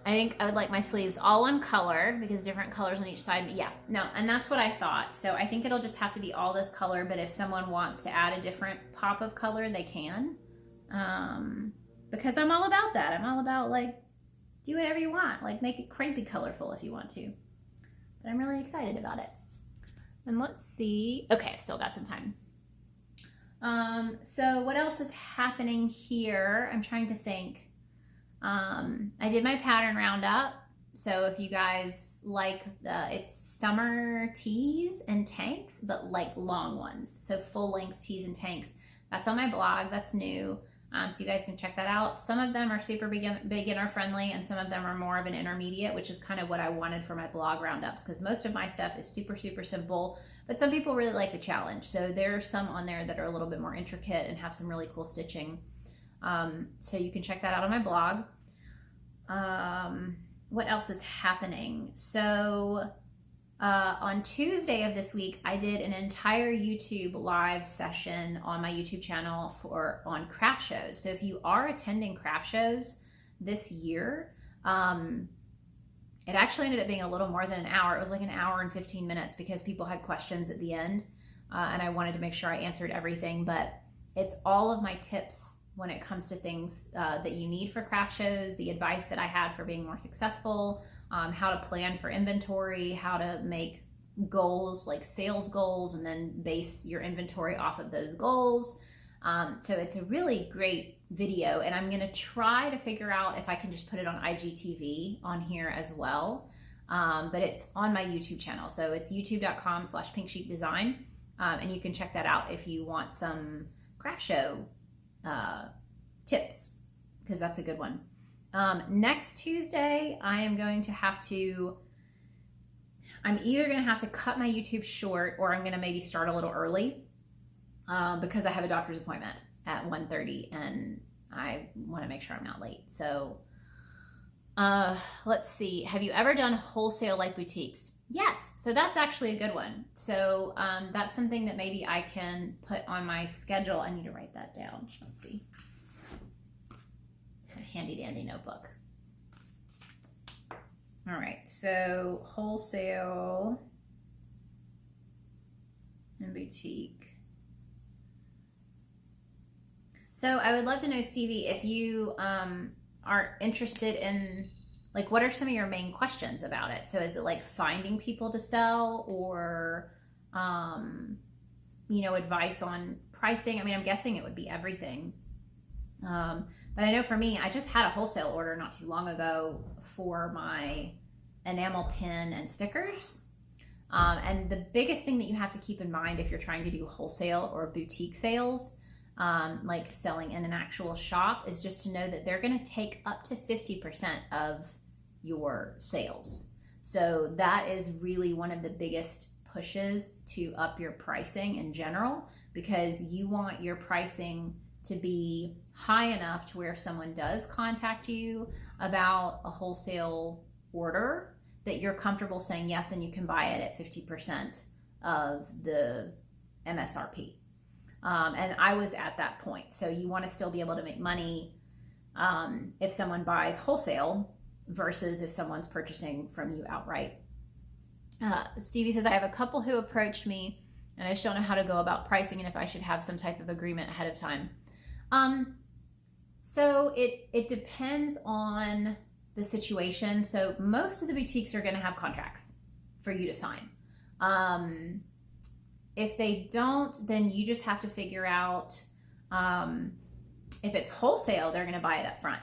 [SPEAKER 1] I think I would like my sleeves all one color because different colors on each side. But yeah, no, and that's what I thought. So I think it'll just have to be all this color, but if someone wants to add a different pop of color, they can. Because I'm all about that. I'm all about like, do whatever you want. Like make it crazy colorful if you want to. But I'm really excited about it. And let's see. Okay, I've still got some time. So what else is happening here? I'm trying to think. I did my pattern roundup. So if you guys like it's summer tees and tanks, but like long ones. So full length tees and tanks. That's on my blog. That's new. So you guys can check that out. Some of them are super beginner friendly and some of them are more of an intermediate, which is kind of what I wanted for my blog roundups because most of my stuff is super, super simple, but some people really like the challenge. So there are some on there that are a little bit more intricate and have some really cool stitching. So you can check that out on my blog. What else is happening? So on Tuesday of this week, I did an entire YouTube live session on my YouTube channel on craft shows. So if you are attending craft shows this year, it actually ended up being a little more than an hour. It was like an hour and 15 minutes because people had questions at the end, and I wanted to make sure I answered everything, but it's all of my tips when it comes to things that you need for craft shows, the advice that I had for being more successful, how to plan for inventory, how to make goals like sales goals and then base your inventory off of those goals. So it's a really great video and I'm gonna try to figure out if I can just put it on IGTV on here as well. But it's on my YouTube channel. So it's youtube.com/pinksheepdesign. And you can check that out if you want some craft show tips, because that's a good one. Next Tuesday, I'm either going to have to cut my YouTube short or I'm going to maybe start a little early because I have a doctor's appointment at 1:30 and I want to make sure I'm not late. So let's see. Have you ever done wholesale like boutiques? Yes. So that's actually a good one. So that's something that maybe I can put on my schedule. I need to write that down. Let's see. A handy dandy notebook. All right. So wholesale and boutique. So I would love to know, Stevie, if you are interested in, like, what are some of your main questions about it? So is it like finding people to sell or, you know, advice on pricing? I mean, I'm guessing it would be everything. But I know for me, I just had a wholesale order not too long ago for my enamel pin and stickers. And the biggest thing that you have to keep in mind if you're trying to do wholesale or boutique sales, like selling in an actual shop, is just to know that they're going to take up to 50% of your sales. So that is really one of the biggest pushes to up your pricing in general, because you want your pricing to be high enough to where if someone does contact you about a wholesale order, that you're comfortable saying yes and you can buy it at 50% of the MSRP. And I was at that point. So you want to still be able to make money if someone buys wholesale versus if someone's purchasing from you outright. Stevie says, I have a couple who approached me and I just don't know how to go about pricing and if I should have some type of agreement ahead of time. So it depends on the situation. So most of the boutiques are going to have contracts for you to sign. If they don't, then you just have to figure out, if it's wholesale, they're going to buy it up front.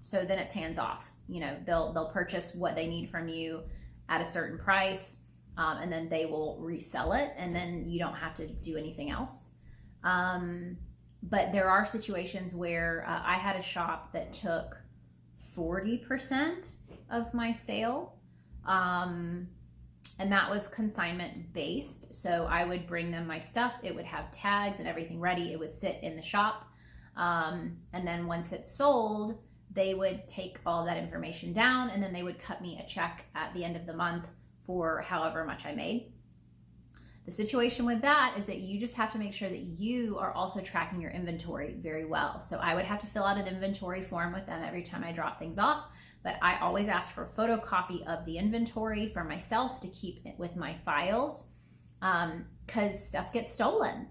[SPEAKER 1] So then it's hands off. You know, they'll purchase what they need from you at a certain price, and then they will resell it, and then you don't have to do anything else. But there are situations where I had a shop that took 40% of my sale, and that was consignment based. So I would bring them my stuff. It would have tags and everything ready. It would sit in the shop, and then once it's sold, they would take all that information down, and then they would cut me a check at the end of the month for however much I made. The situation with that is that you just have to make sure that you are also tracking your inventory very well. So I would have to fill out an inventory form with them every time I drop things off, but I always ask for a photocopy of the inventory for myself to keep it with my files, because stuff gets stolen.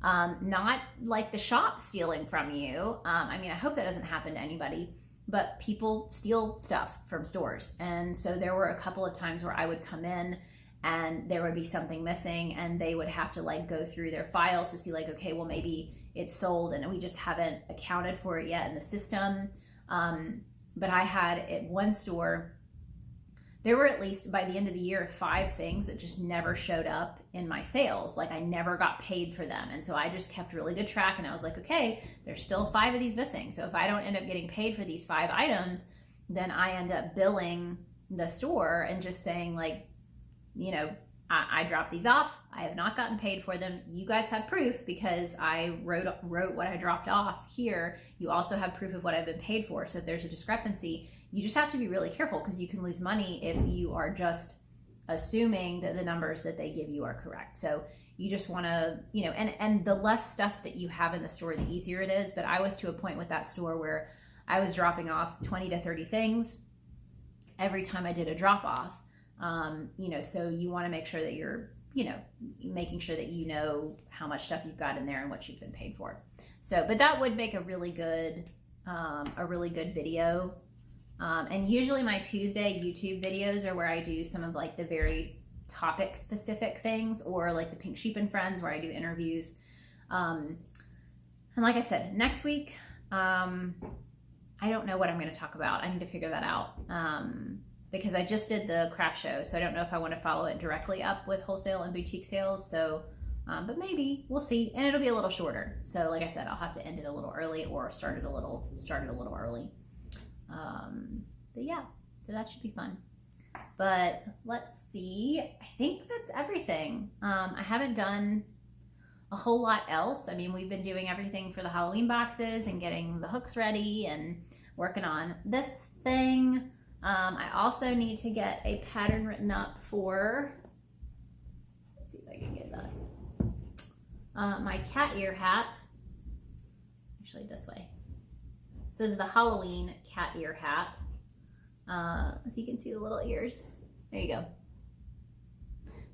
[SPEAKER 1] Not like the shop stealing from you. I mean, I hope that doesn't happen to anybody, but people steal stuff from stores. And so there were a couple of times where I would come in and there would be something missing, and they would have to like go through their files to see like, okay, well maybe it's sold and we just haven't accounted for it yet in the system. But I had at one store, there were at least by the end of the year 5 things that just never showed up in my sales. Like I never got paid for them. And so I just kept really good track, and I was like, okay, there's still 5 of these missing. So if I don't end up getting paid for these 5 items, then I end up billing the store and just saying like, you know, I dropped these off. I have not gotten paid for them. You guys have proof because I wrote what I dropped off here. You also have proof of what I've been paid for. So if there's a discrepancy, you just have to be really careful, because you can lose money if you are just assuming that the numbers that they give you are correct. So you just want to, you know, and the less stuff that you have in the store, the easier it is. But I was to a point with that store where I was dropping off 20 to 30 things every time I did a drop off. You know, so you want to make sure that you're, you know, making sure that you know how much stuff you've got in there and what you've been paid for. So, but that would make a really good video. And usually my Tuesday YouTube videos are where I do some of like the very topic specific things, or like the Pink Sheep and Friends where I do interviews. And like I said, next week, I don't know what I'm going to talk about. I need to figure that out. Because I just did the craft show, so I don't know if I want to follow it directly up with wholesale and boutique sales. So, but maybe we'll see, and it'll be a little shorter. So, like I said, I'll have to end it a little early or start it a little early. But yeah, so that should be fun. But let's see. I think that's everything. I haven't done a whole lot else. I mean, we've been doing everything for the Halloween boxes and getting the hooks ready and working on this thing. I also need to get a pattern written up for, let's see if I can get that, my cat ear hat, actually this way. So this is the Halloween cat ear hat, so you can see the little ears. There you go.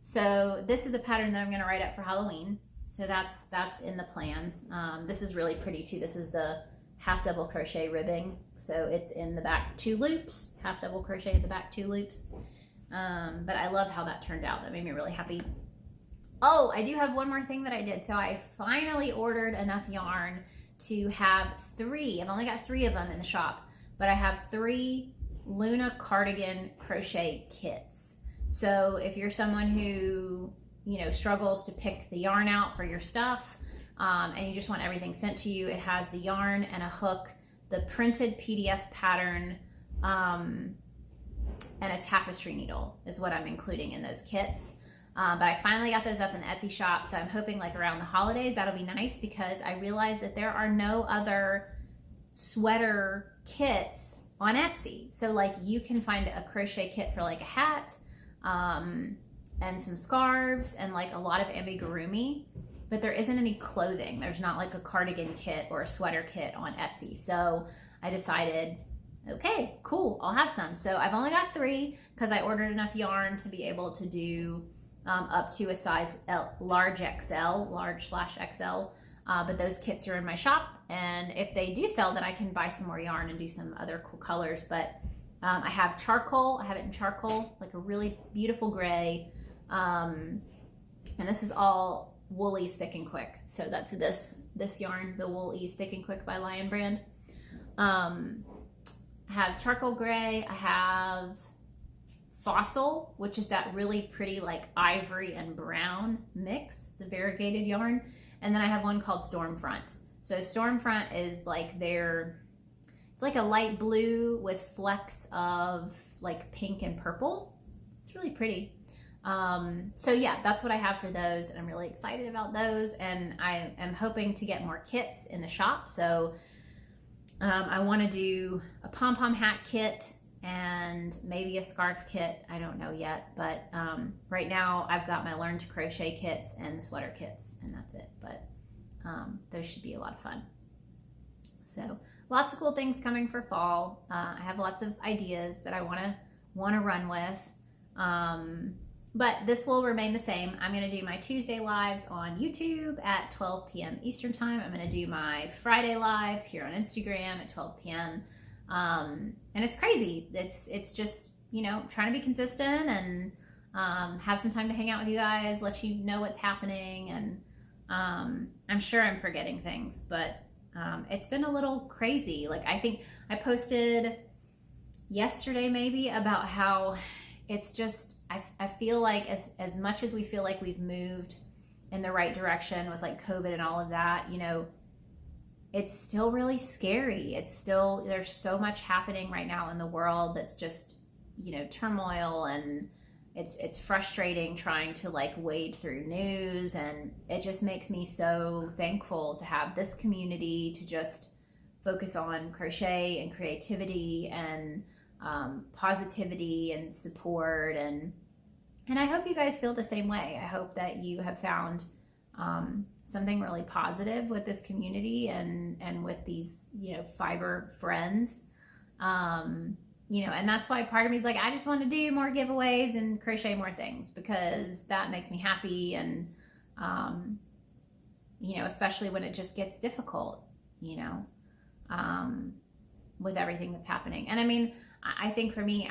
[SPEAKER 1] So this is a pattern that I'm going to write up for Halloween. So that's in the plans. This is really pretty too. This is the half double crochet ribbing, so it's in the back 2 loops, half double crochet at the back 2 loops. But I love how that turned out. That made me really happy. Oh, I do have one more thing that I did. So I finally ordered enough yarn to have 3. I've only got 3 of them in the shop, but I have 3 Luna cardigan crochet kits. So if you're someone who, you know, struggles to pick the yarn out for your stuff, and you just want everything sent to you, it has the yarn and a hook, the printed PDF pattern, and a tapestry needle is what I'm including in those kits. But I finally got those up in the Etsy shop, so I'm hoping like around the holidays that'll be nice, because I realized that there are no other sweater kits on Etsy. So like you can find a crochet kit for like a hat, and some scarves and like a lot of amigurumi, but there isn't any clothing. There's not like a cardigan kit or a sweater kit on Etsy. So I decided, okay, cool, I'll have some. So I've only got 3 because I ordered enough yarn to be able to do up to a size large XL, large/XL. But those kits are in my shop, and if they do sell, then I can buy some more yarn and do some other cool colors. But I have charcoal. I have it in charcoal, like a really beautiful gray. And this is all Woolies Thick and Quick. So that's this yarn, the Woolies Thick and Quick by Lion Brand. I have charcoal gray. I have Fossil, which is that really pretty like ivory and brown mix, the variegated yarn. And then I have one called Stormfront. So Stormfront is like it's like a light blue with flecks of like pink and purple. It's really pretty. So yeah, that's what I have for those, and I'm really excited about those, and I am hoping to get more kits in the shop. So I want to do a pom-pom hat kit and maybe a scarf kit. I don't know yet, but right now I've got my Learn to Crochet kits and the sweater kits, and that's it. But those should be a lot of fun. So lots of cool things coming for fall. I have lots of ideas that I want to run with. But this will remain the same. I'm going to do my Tuesday lives on YouTube at 12 p.m. Eastern time. I'm going to do my Friday lives here on Instagram at 12 p.m. And it's crazy. It's just, you know, trying to be consistent and have some time to hang out with you guys, let you know what's happening. And I'm sure I'm forgetting things, but it's been a little crazy. Like I think I posted yesterday maybe about how it's just, I feel like as much as we feel like we've moved in the right direction with like COVID and all of that, you know, it's still really scary. It's still, there's so much happening right now in the world that's just, you know, turmoil, and it's frustrating trying to like wade through news, and it just makes me so thankful to have this community to just focus on crochet and creativity and positivity and support, and I hope you guys feel the same way. I hope that you have found something really positive with this community and with these, you know, fiber friends, you know, and that's why part of me is like, I just want to do more giveaways and crochet more things, because that makes me happy. And you know, especially when it just gets difficult, you know, with everything that's happening. And I mean, I think for me,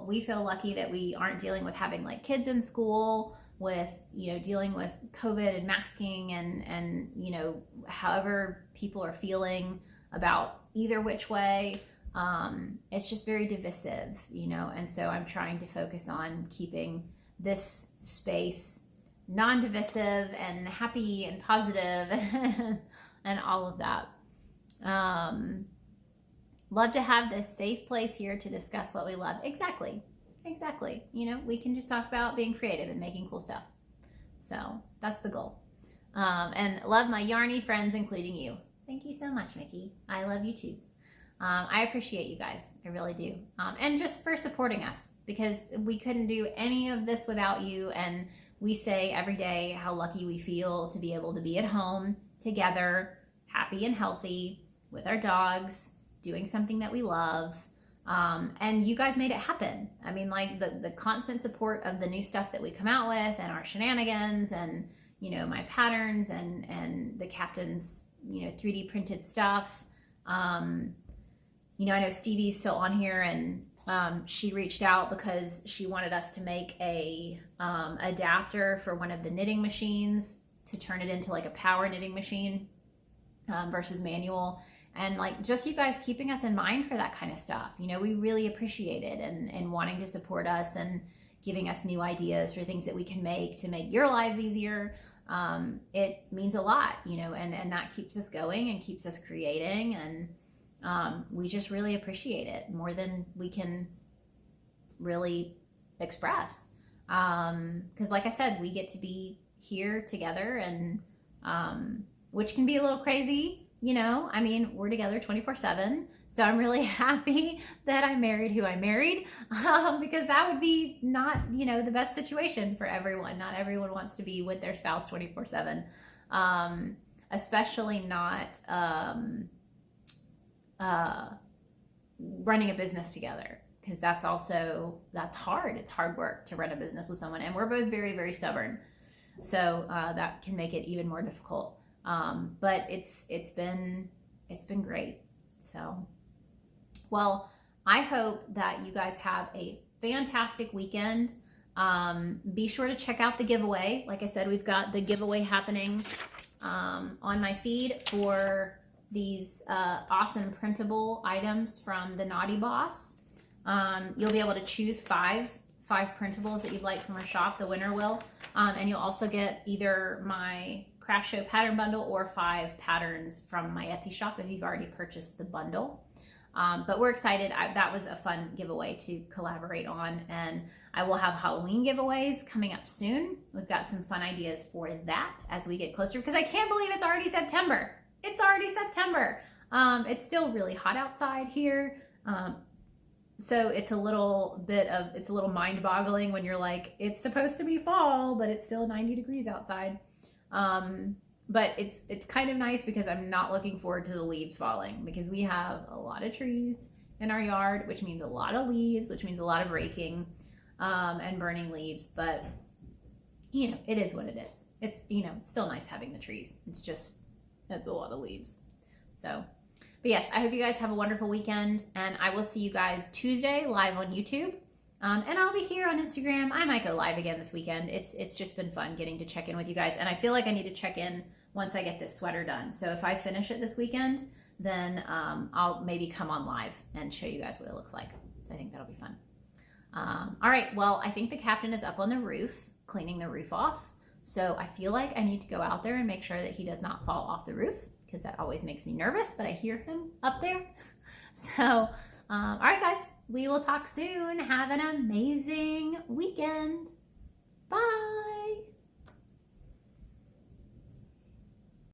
[SPEAKER 1] we feel lucky that we aren't dealing with having like kids in school, with, you know, dealing with COVID and masking and, you know, however people are feeling about either which way. It's just very divisive, you know, and so I'm trying to focus on keeping this space non-divisive and happy and positive and all of that. Love to have this safe place here to discuss what we love. Exactly. You know, we can just talk about being creative and making cool stuff. So that's the goal. And love my yarny friends, including you. Thank you so much, Mickey. I love you too. I appreciate you guys. I really do. And just for supporting us, because we couldn't do any of this without you. And we say every day how lucky we feel to be able to be at home together, happy and healthy, with our dogs, doing something that we love. And you guys made it happen. I mean, like the constant support of the new stuff that we come out with, and our shenanigans, and, you know, my patterns and the captain's, you know, 3D printed stuff. You know, I know Stevie's still on here, and she reached out because she wanted us to make a adapter for one of the knitting machines to turn it into like a power knitting machine versus manual. And like, just you guys keeping us in mind for that kind of stuff, you know, we really appreciate it, and wanting to support us and giving us new ideas for things that we can make to make your lives easier. It means a lot, you know, and that keeps us going and keeps us creating, and we just really appreciate it more than we can really express. Because like I said, we get to be here together, and which can be a little crazy. You know, I mean, we're together 24/7. So I'm really happy that I married who I married, because that would be not, you know, the best situation for everyone. Not everyone wants to be with their spouse 24/7, especially not running a business together, because that's hard. It's hard work to run a business with someone, and we're both very, very stubborn. So that can make it even more difficult. But it's been great. So, well, I hope that you guys have a fantastic weekend. Be sure to check out the giveaway. Like I said, we've got the giveaway happening on my feed for these awesome printable items from the Naughty Boss. You'll be able to choose five printables that you'd like from our shop. The winner will. And you'll also get either my Crochet Pattern bundle or 5 patterns from my Etsy shop if you've already purchased the bundle. But we're excited. That was a fun giveaway to collaborate on, and I will have Halloween giveaways coming up soon. We've got some fun ideas for that as we get closer, because I can't believe it's already September. It's already September. It's still really hot outside here. So it's a little mind-boggling when you're like, it's supposed to be fall, but it's still 90 degrees outside. But it's kind of nice because I'm not looking forward to the leaves falling, because we have a lot of trees in our yard, which means a lot of leaves, which means a lot of raking and burning leaves. But, you know, it is what it is. It's, you know, it's still nice having the trees. It's a lot of leaves. So, but yes, I hope you guys have a wonderful weekend, and I will see you guys Tuesday live on YouTube. And I'll be here on Instagram. I might go live again this weekend. It's just been fun getting to check in with you guys. And I feel like I need to check in once I get this sweater done. So if I finish it this weekend, then I'll maybe come on live and show you guys what it looks like. I think that'll be fun. All right, well, I think the captain is up on the roof, cleaning the roof off. So I feel like I need to go out there and make sure that he does not fall off the roof, because that always makes me nervous, but I hear him up there. So, all right, guys, we will talk soon. Have an amazing weekend. Bye.